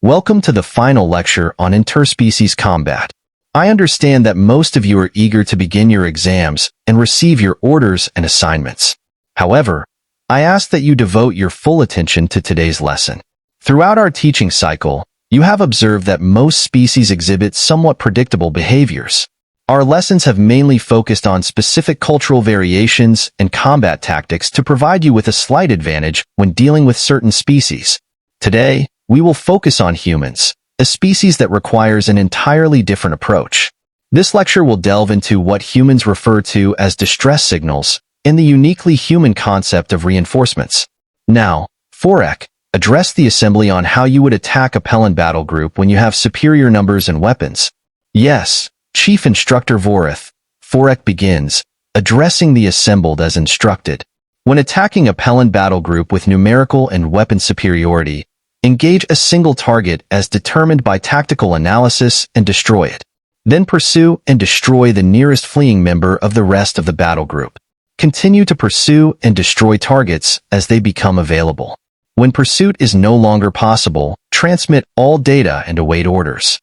Welcome to the final lecture on interspecies combat. I understand that most of you are eager to begin your exams and receive your orders and assignments. However, I ask that you devote your full attention to today's lesson. Throughout our teaching cycle, you have observed that most species exhibit somewhat predictable behaviors. Our lessons have mainly focused on specific cultural variations and combat tactics to provide you with a slight advantage when dealing with certain species. Today, we will focus on humans, a species that requires an entirely different approach. This lecture will delve into what humans refer to as distress signals and the uniquely human concept of reinforcements. Now, Forek, address the assembly on how you would attack a Pelin battle group when you have superior numbers and weapons. Yes, Chief Instructor Vorith, Forek begins, addressing the assembled as instructed. When attacking a Pelin battle group with numerical and weapon superiority, engage a single target as determined by tactical analysis and destroy it. Then pursue and destroy the nearest fleeing member of the rest of the battle group. Continue to pursue and destroy targets as they become available. When pursuit is no longer possible, transmit all data and await orders.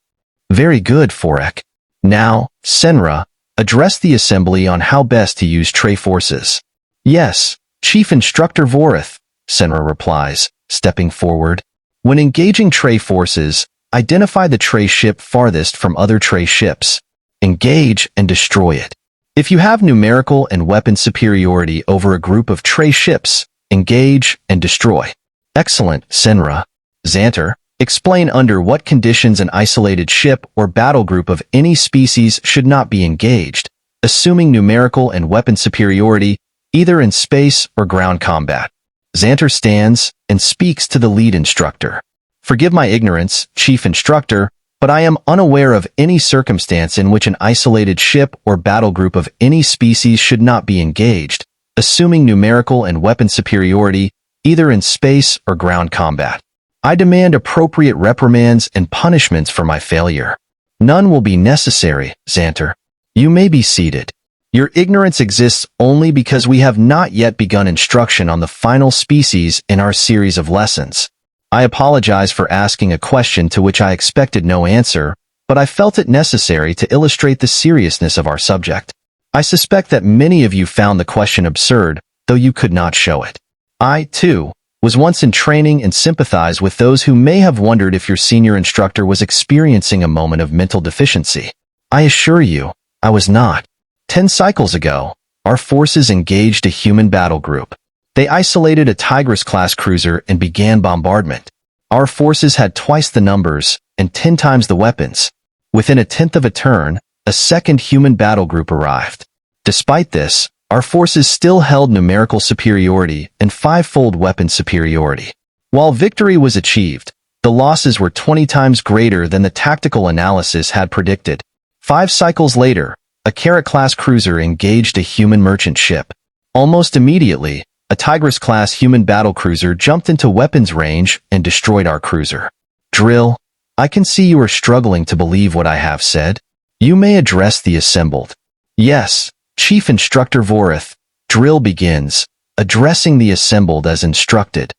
Very good, Forek. Now, Senra, address the assembly on how best to use tray forces. Yes, Chief Instructor Vorith, Senra replies, stepping forward. When engaging tray forces, identify the tray ship farthest from other tray ships. Engage and destroy it. If you have numerical and weapon superiority over a group of tray ships, engage and destroy. Excellent, Senra. Xanter, explain under what conditions an isolated ship or battle group of any species should not be engaged, assuming numerical and weapon superiority, either in space or ground combat. Xanter stands and speaks to the lead instructor. Forgive my ignorance, Chief Instructor, but I am unaware of any circumstance in which an isolated ship or battle group of any species should not be engaged, assuming numerical and weapon superiority, either in space or ground combat. I demand appropriate reprimands and punishments for my failure. None will be necessary, Xanter. You may be seated. Your ignorance exists only because we have not yet begun instruction on the final species in our series of lessons. I apologize for asking a question to which I expected no answer, but I felt it necessary to illustrate the seriousness of our subject. I suspect that many of you found the question absurd, though you could not show it. I, too, was once in training and sympathize with those who may have wondered if your senior instructor was experiencing a moment of mental deficiency. I assure you, I was not. 10 cycles ago, our forces engaged a human battle group. They isolated a Tigris-class cruiser and began bombardment. Our forces had twice the numbers and 10 times the weapons. Within a tenth of a turn, a second human battle group arrived. Despite this, our forces still held numerical superiority and 5-fold weapon superiority. While victory was achieved, the losses were 20 times greater than the tactical analysis had predicted. 5 cycles later, a Carrot-class cruiser engaged a human merchant ship. Almost immediately, a Tigris-class human battlecruiser jumped into weapons range and destroyed our cruiser. Drill, I can see you are struggling to believe what I have said. You may address the assembled. Yes, Chief Instructor Vorith, Drill begins, addressing the assembled as instructed.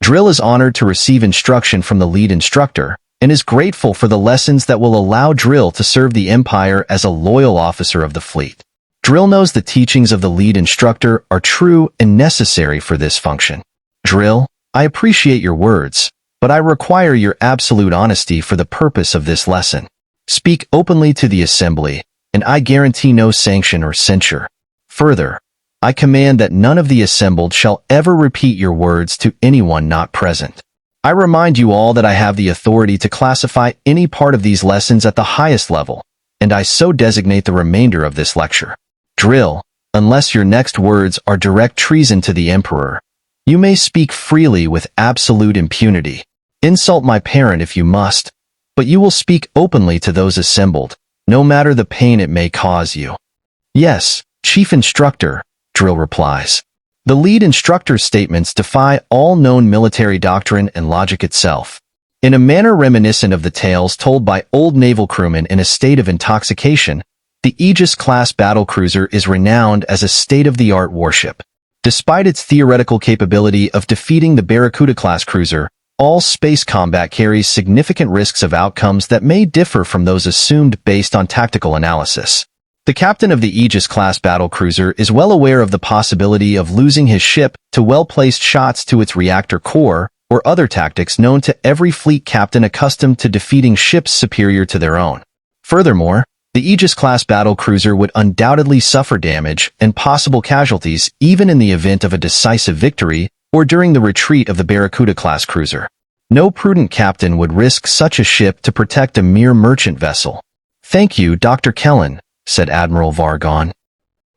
Drill is honored to receive instruction from the lead instructor and is grateful for the lessons that will allow Drill to serve the Empire as a loyal officer of the fleet. Drill knows the teachings of the lead instructor are true and necessary for this function. Drill, I appreciate your words, but I require your absolute honesty for the purpose of this lesson. Speak openly to the assembly, and I guarantee no sanction or censure. Further, I command that none of the assembled shall ever repeat your words to anyone not present. I remind you all that I have the authority to classify any part of these lessons at the highest level, and I so designate the remainder of this lecture. Drill, unless your next words are direct treason to the Emperor, you may speak freely with absolute impunity. Insult my parent if you must, but you will speak openly to those assembled, no matter the pain it may cause you. Yes, Chief Instructor, Drill replies. The lead instructor's statements defy all known military doctrine and logic itself. In a manner reminiscent of the tales told by old naval crewmen in a state of intoxication, the Aegis-class battlecruiser is renowned as a state-of-the-art warship. Despite its theoretical capability of defeating the Barracuda-class cruiser, all space combat carries significant risks of outcomes that may differ from those assumed based on tactical analysis. The captain of the Aegis-class battlecruiser is well aware of the possibility of losing his ship to well-placed shots to its reactor core or other tactics known to every fleet captain accustomed to defeating ships superior to their own. Furthermore, the Aegis-class battlecruiser would undoubtedly suffer damage and possible casualties even in the event of a decisive victory or during the retreat of the Barracuda-class cruiser. No prudent captain would risk such a ship to protect a mere merchant vessel. "Thank you, Dr. Kellen," said Admiral Vargon.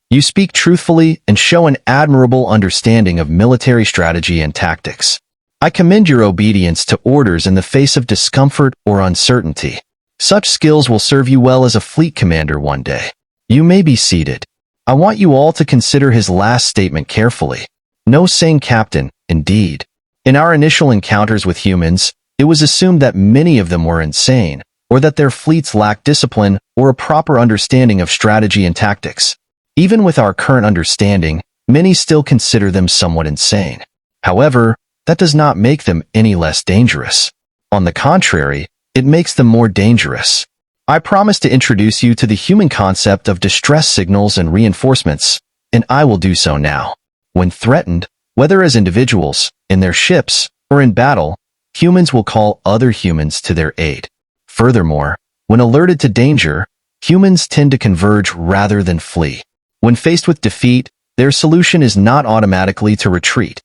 "You speak truthfully and show an admirable understanding of military strategy and tactics. I commend your obedience to orders in the face of discomfort or uncertainty. Such skills will serve you well as a fleet commander one day. You may be seated. I want you all to consider his last statement carefully. No sane captain, indeed. In our initial encounters with humans, it was assumed that many of them were insane, or that their fleets lacked discipline or a proper understanding of strategy and tactics. Even with our current understanding, many still consider them somewhat insane. However, that does not make them any less dangerous. On the contrary, it makes them more dangerous. I promise to introduce you to the human concept of distress signals and reinforcements, and I will do so now. When threatened, whether as individuals, in their ships, or in battle, humans will call other humans to their aid. Furthermore, when alerted to danger, humans tend to converge rather than flee. When faced with defeat, their solution is not automatically to retreat.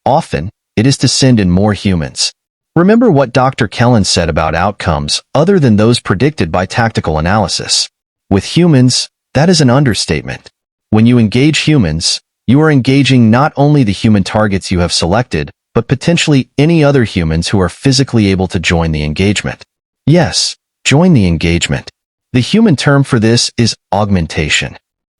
Often, it is to send in more humans. Remember what Dr. Kellen said about outcomes other than those predicted by tactical analysis. With humans, that is an understatement. When you engage humans, you are engaging not only the human targets you have selected, but potentially any other humans who are physically able to join the engagement. Yes, join the engagement. The human term for this is augmentation.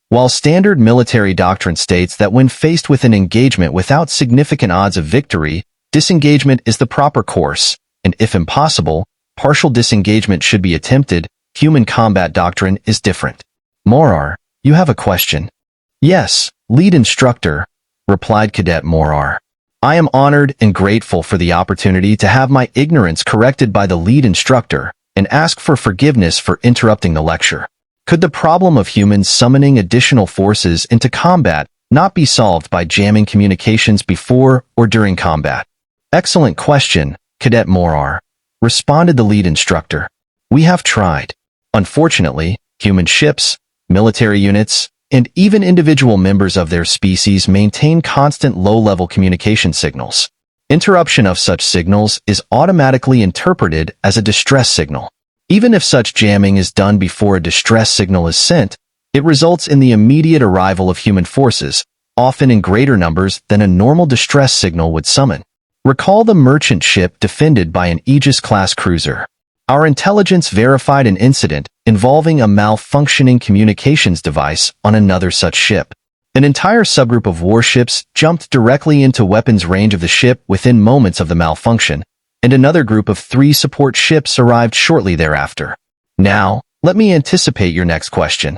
While standard military doctrine states that when faced with an engagement without significant odds of victory, disengagement is the proper course, and if impossible, partial disengagement should be attempted, human combat doctrine is different. Morar, you have a question? Yes, lead instructor, replied Cadet Morar. I am honored and grateful for the opportunity to have my ignorance corrected by the lead instructor and ask for forgiveness for interrupting the lecture. Could the problem of humans summoning additional forces into combat not be solved by jamming communications before or during combat? Excellent question, Cadet Morar, responded the lead instructor. We have tried. Unfortunately, human ships, military units, and even individual members of their species maintain constant low-level communication signals. Interruption of such signals is automatically interpreted as a distress signal. Even if such jamming is done before a distress signal is sent, it results in the immediate arrival of human forces, often in greater numbers than a normal distress signal would summon. Recall the merchant ship defended by an Aegis-class cruiser. Our intelligence verified an incident involving a malfunctioning communications device on another such ship. An entire subgroup of warships jumped directly into weapons range of the ship within moments of the malfunction, and another group of 3 support ships arrived shortly thereafter. Now, let me anticipate your next question.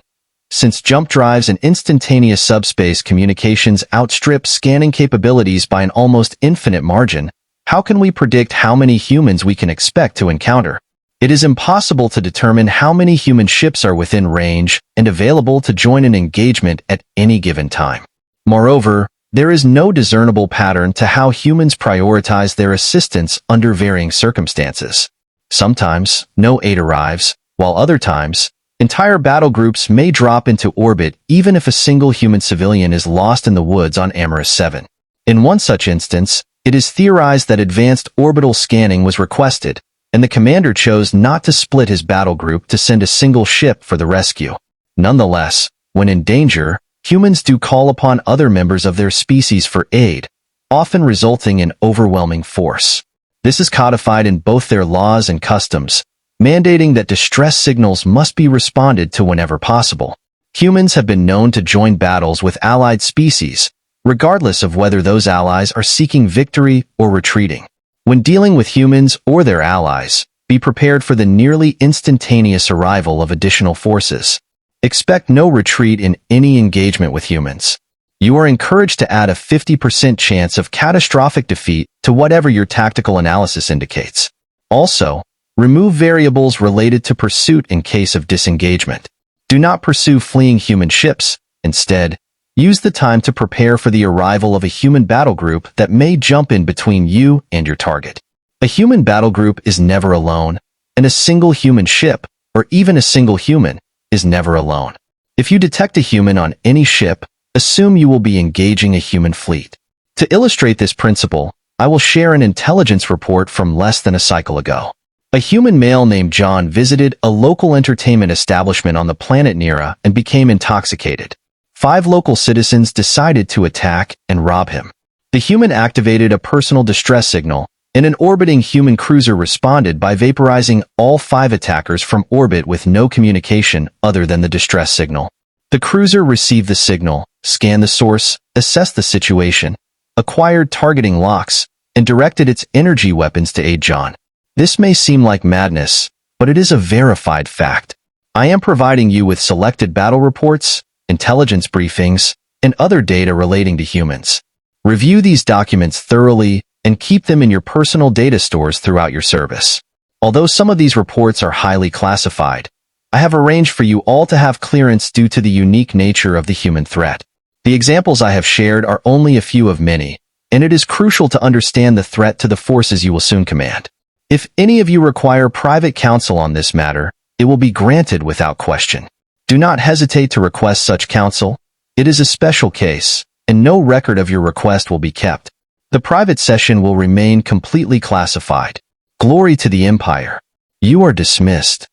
Since jump drives and instantaneous subspace communications outstrip scanning capabilities by an almost infinite margin, how can we predict how many humans we can expect to encounter? It is impossible to determine how many human ships are within range and available to join an engagement at any given time. Moreover, there is no discernible pattern to how humans prioritize their assistance under varying circumstances. Sometimes, no aid arrives, while other times, entire battle groups may drop into orbit even if a single human civilian is lost in the woods on Amorous 7. In one such instance, it is theorized that advanced orbital scanning was requested, and the commander chose not to split his battle group to send a single ship for the rescue. Nonetheless, when in danger, humans do call upon other members of their species for aid, often resulting in overwhelming force. This is codified in both their laws and customs, mandating that distress signals must be responded to whenever possible. Humans have been known to join battles with allied species, regardless of whether those allies are seeking victory or retreating. When dealing with humans or their allies, be prepared for the nearly instantaneous arrival of additional forces. Expect no retreat in any engagement with humans. You are encouraged to add a 50% chance of catastrophic defeat to whatever your tactical analysis indicates. Also, remove variables related to pursuit in case of disengagement. Do not pursue fleeing human ships. Instead, use the time to prepare for the arrival of a human battle group that may jump in between you and your target. A human battle group is never alone, and a single human ship, or even a single human, is never alone. If you detect a human on any ship, assume you will be engaging a human fleet. To illustrate this principle, I will share an intelligence report from less than a cycle ago. A human male named John visited a local entertainment establishment on the planet Nera and became intoxicated. 5 local citizens decided to attack and rob him. The human activated a personal distress signal, and an orbiting human cruiser responded by vaporizing all 5 attackers from orbit with no communication other than the distress signal. The cruiser received the signal, scanned the source, assessed the situation, acquired targeting locks, and directed its energy weapons to aid John. This may seem like madness, but it is a verified fact. I am providing you with selected battle reports, intelligence briefings, and other data relating to humans. Review these documents thoroughly and keep them in your personal data stores throughout your service. Although some of these reports are highly classified, I have arranged for you all to have clearance due to the unique nature of the human threat. The examples I have shared are only a few of many, and it is crucial to understand the threat to the forces you will soon command. If any of you require private counsel on this matter, it will be granted without question. Do not hesitate to request such counsel. It is a special case, and no record of your request will be kept. The private session will remain completely classified. Glory to the Empire. You are dismissed.